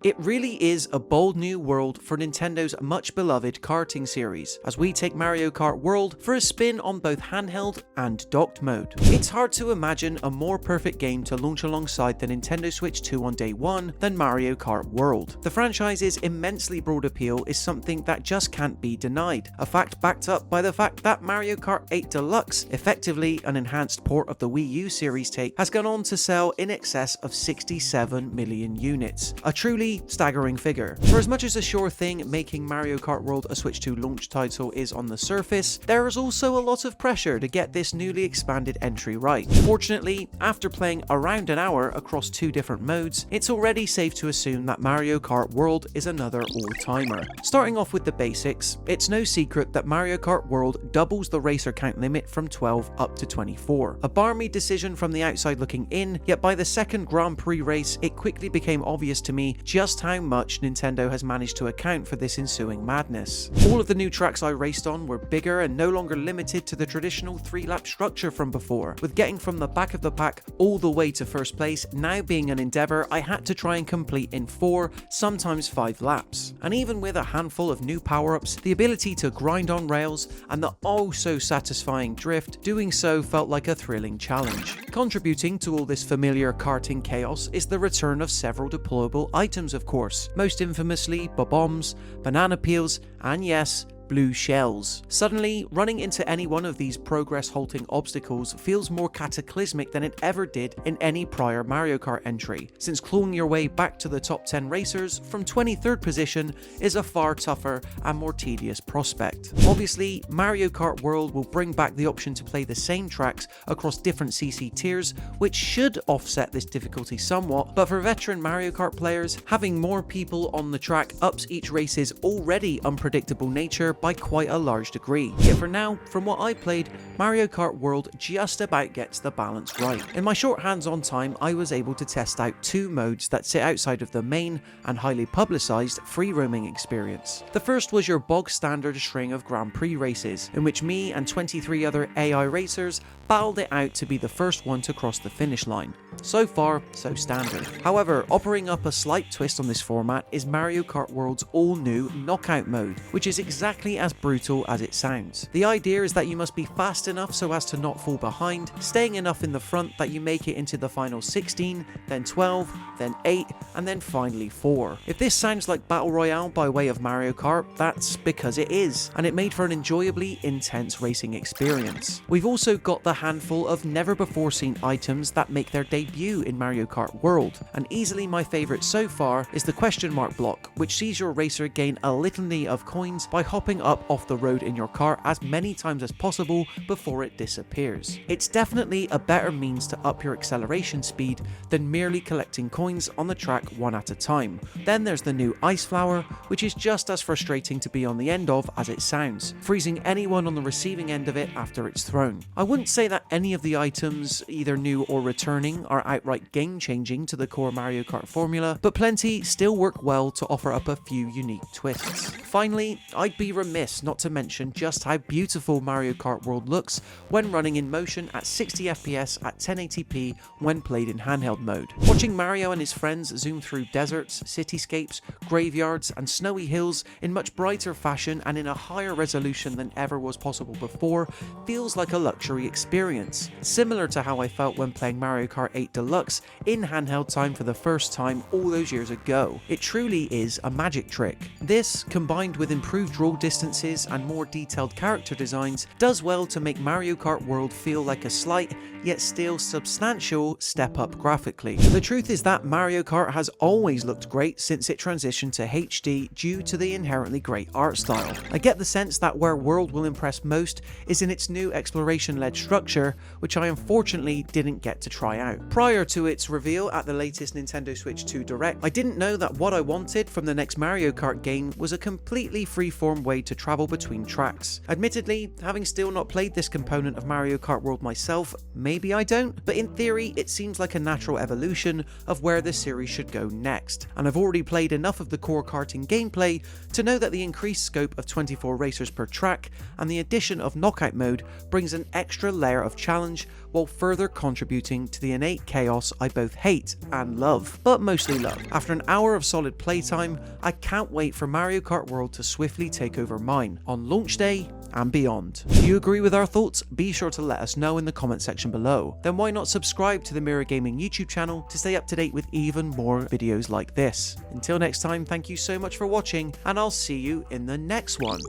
It really is a bold new world for Nintendo's much beloved karting series, as we take Mario Kart World for a spin on both handheld and docked mode. It's hard to imagine a more perfect game to launch alongside the Nintendo Switch 2 on day one than Mario Kart World. The franchise's immensely broad appeal is something that just can't be denied, a fact backed up by the fact that Mario Kart 8 Deluxe, effectively an enhanced port of the Wii U series take, has gone on to sell in excess of 67 million units. A truly staggering figure. For as much as a sure thing making Mario Kart World a Switch 2 launch title is on the surface, there is also a lot of pressure to get this newly expanded entry right. Fortunately, after playing around an hour across two different modes, it's already safe to assume that Mario Kart World is another all-timer. Starting off with the basics, it's no secret that Mario Kart World doubles the racer count limit from 12 up to 24. A barmy decision from the outside looking in, yet by the second Grand Prix race, it quickly became obvious to me just how much Nintendo has managed to account for this ensuing madness. All of the new tracks I raced on were bigger and no longer limited to the traditional 3-lap structure from before, with getting from the back of the pack all the way to first place now being an endeavour I had to try and complete in 4, sometimes 5 laps. And even with a handful of new power-ups, the ability to grind on rails, and the oh so satisfying drift, doing so felt like a thrilling challenge. Contributing to all this familiar karting chaos is the return of several deployable items, of course, most infamously bombs, banana peels, and yes, blue shells. Suddenly, running into any one of these progress-halting obstacles feels more cataclysmic than it ever did in any prior Mario Kart entry, since clawing your way back to the top 10 racers from 23rd position is a far tougher and more tedious prospect. Obviously, Mario Kart World will bring back the option to play the same tracks across different CC tiers, which should offset this difficulty somewhat, but for veteran Mario Kart players, having more people on the track ups each race's already unpredictable nature by quite a large degree. Yet for now, from what I played, Mario Kart World just about gets the balance right. In my short hands-on time, I was able to test out 2 modes that sit outside of the main and highly publicised free roaming experience. The first was your bog standard string of Grand Prix races, in which me and 23 other AI racers battled it out to be the first one to cross the finish line. So far, so standard. However, offering up a slight twist on this format is Mario Kart World's all-new knockout mode, which is exactly as brutal as it sounds. The idea is that you must be fast enough so as to not fall behind, staying enough in the front that you make it into the final 16, then 12, then 8, and then finally 4. If this sounds like Battle Royale by way of Mario Kart, that's because it is, and it made for an enjoyably intense racing experience. We've also got the handful of never-before-seen items that make their debut in Mario Kart World, and easily my favourite so far is the question mark block, which sees your racer gain a litany of coins by hopping up off the road in your car as many times as possible before it disappears. It's definitely a better means to up your acceleration speed than merely collecting coins on the track one at a time. Then there's the new ice flower, which is just as frustrating to be on the end of as it sounds, freezing anyone on the receiving end of it after it's thrown. I wouldn't say that any of the items, either new or returning, are outright game-changing to the core Mario Kart formula, but plenty still work well to offer up a few unique twists. Finally, I'd be remiss not to mention just how beautiful Mario Kart World looks when running in motion at 60 FPS at 1080p when played in handheld mode. Watching Mario and his friends zoom through deserts, cityscapes, graveyards, and snowy hills in much brighter fashion and in a higher resolution than ever was possible before feels like a luxury experience, similar to how I felt when playing Mario Kart 8 Deluxe in handheld time for the first time all those years ago. It truly is a magic trick. This, combined with improved roll distances and more detailed character designs, does well to make Mario Kart World feel like a slight, yet still substantial, step up graphically. The truth is that Mario Kart has always looked great since it transitioned to HD due to the inherently great art style. I get the sense that where World will impress most is in its new exploration-led structure, which I unfortunately didn't get to try out. Prior to its reveal at the latest Nintendo Switch 2 Direct, I didn't know that what I wanted from the next Mario Kart game was a completely free-form way to travel between tracks. Admittedly, having still not played this component of Mario Kart World myself, maybe I don't, but in theory it seems like a natural evolution of where the series should go next, and I've already played enough of the core karting gameplay to know that the increased scope of 24 racers per track and the addition of knockout mode brings an extra layer of challenge while further contributing to the innate chaos I both hate and love, but mostly love. After an hour of solid playtime, I can't wait for Mario Kart World to swiftly take over mine on launch day and beyond. Do you agree with our thoughts? Be sure to let us know in the comment section below. Then why not subscribe to the Mirror Gaming YouTube channel to stay up to date with even more videos like this. Until next time, thank you so much for watching, and I'll see you in the next one.